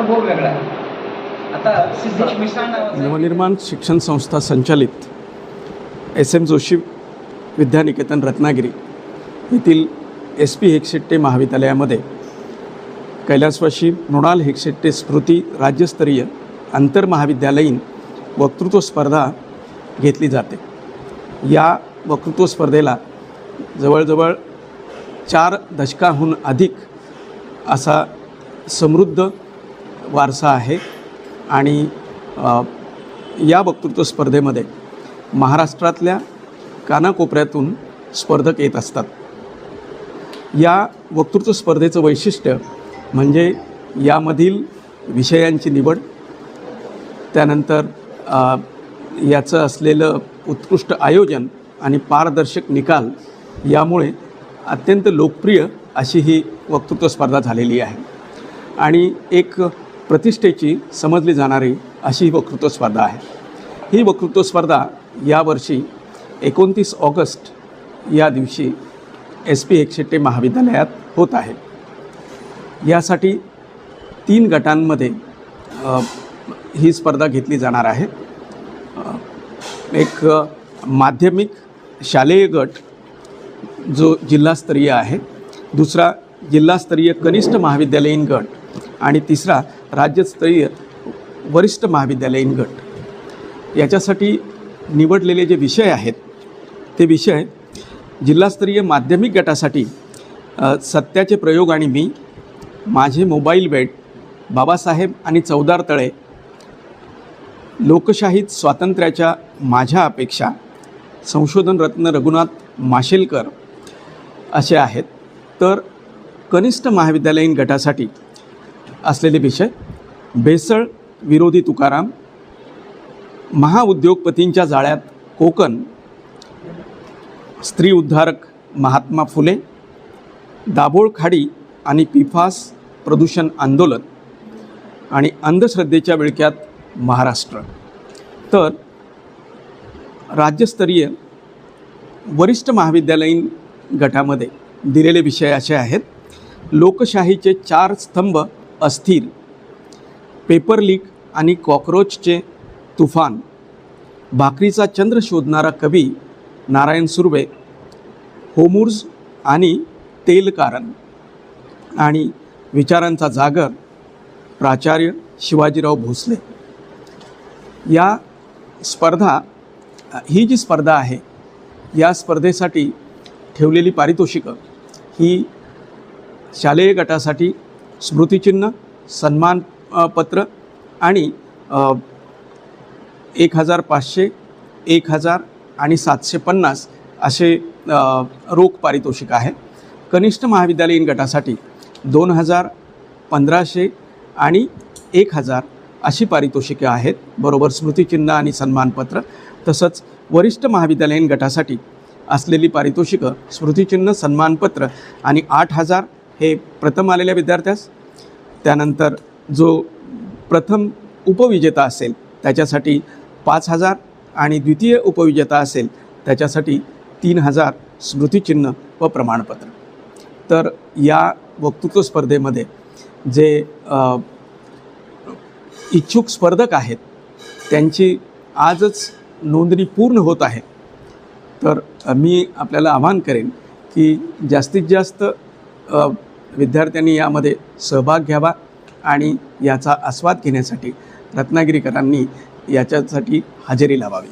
अनुभव वेगळा आहे. आता सिद्धेश मिश्रा नावाचा नवनिर्माण शिक्षण संस्था संचालित SM जोशी विद्यानिकेतन रत्नागिरी येथील SP हेगशेट्टे महाविद्यालयामध्ये कैलासवासी मृणाल हेगशेट्टे स्मृती राज्यस्तरीय आंतरमहाविद्यालयीन वक्तृत्व स्पर्धा घेतली जाते. या वक्तृत्व स्पर्धेला जवळजवळ 4 दशकाहून अधिक असा समृद्ध वारसा आहे आणि या वक्तृत्व स्पर्धेमध्ये महाराष्ट्रातल्या कानाकोपऱ्यातून स्पर्धक येत असतात. या वक्तृत्व स्पर्धेचं वैशिष्ट्य म्हणजे यामधील विषयांची निवड, त्यानंतर याचं असलेलं उत्कृष्ट आयोजन आणि पारदर्शक निकाल यामुळे अत्यंत लोकप्रिय अशी ही वक्तृत्व स्पर्धा झालेली आहे आणि एक प्रतिष्ठेची समजली जाणारी अशी ही वक्तृत्व स्पर्धा आहे. ही वक्तृत्व स्पर्धा यावर्षी 29 ऑगस्ट या दिवशी SP हेगशेट्टे महाविद्यालयात होत आहे. यासाठी 3 गटांमध्ये ही स्पर्धा घेतली जाणार आहे. एक माध्यमिक शालेय गट जो जिल्हास्तरीय आहे, दुसरा जिल्हास्तरीय कनिष्ठ महाविद्यालयीन गट आणि तिसरा राज्यस्तरीय वरिष्ठ महाविद्यालयीन गट. याच्यासाठी निवडलेले जे विषय आहेत ते विषय जिल्हास्तरीय माध्यमिक गटासाठी सत्याचे प्रयोग आणि मी, माझे मोबाईल बेट, बाबासाहेब आणि चौदार तळे, लोकशाहीत स्वातंत्र्याच्या माझ्या अपेक्षा, संशोधन रत्न रघुनाथ माशेलकर असे आहेत. तर कनिष्ठ महाविद्यालयीन गटासाठी असलेले विषय भेसळ विरोधी तुकाराम, महाउद्योगपतींच्या जाळ्यात कोकण, स्त्री उद्धारक महात्मा फुले, दाभोळ खाडी आणि PFAS प्रदूषण आंदोलन आणि अंधश्रद्धेच्या विळख्यात महाराष्ट्र. तर राज्यस्तरीय वरिष्ठ महाविद्यालयीन गटामध्ये दिलेले विषय असे आहेत: लोकशाहीचे 4 स्तंभ अस्थिर, पेपर लीक आणि कॉकरोचचे तुफान, भाकरीचा चंद्र शोधणारा कवी नारायण सुर्वे, होमुर्ज आणि तेलकारण आणि विचारांचा जागर प्राचार्य शिवाजीराव भोसले. या स्पर्धा ही जी स्पर्धा आहे या स्पर्धेसाठी ठेवलेली पारितोषिकं ही शालेय गटासाठी स्मृतिचिन्ह, सन्मानपत्र आणि 1500, 1000 आणि 750 असे रोख पारितोषिक आहे. कनिष्ठ महाविद्यालयीन गटासाठी 2000, 1500 आणि 1000 अशी पारितोषिके आहेत, बरोबर स्मृतिचिन्ह आणि सन्मानपत्र. तसंच वरिष्ठ महाविद्यालयीन गटासाठी असलेली पारितोषिकं स्मृतिचिन्ह, सन्मानपत्र आणि 8000 हे प्रथम आलेल्या विद्यार्थ्यास, त्यानंतर जो प्रथम उपविजेता असेल त्याच्यासाठी 5000 आणि द्वितीय उपविजेता असेल त्याच्यासाठी 3000 स्मृतिचिन्ह व प्रमाणपत्र. तर या वक्तृत्व स्पर्धेमध्ये जे इच्छुक स्पर्धक आहेत त्यांची आजच नोंदणी पूर्ण होत आहे. तर मी आपल्याला आवाहन करेन की जास्तीत जास्त विद्यार्थ्यांनी यामध्ये सहभाग घ्यावा आणि याचा आस्वाद घेण्यासाठी रत्नागिरीकरांनी याच्यासाठी हजेरी लावावी.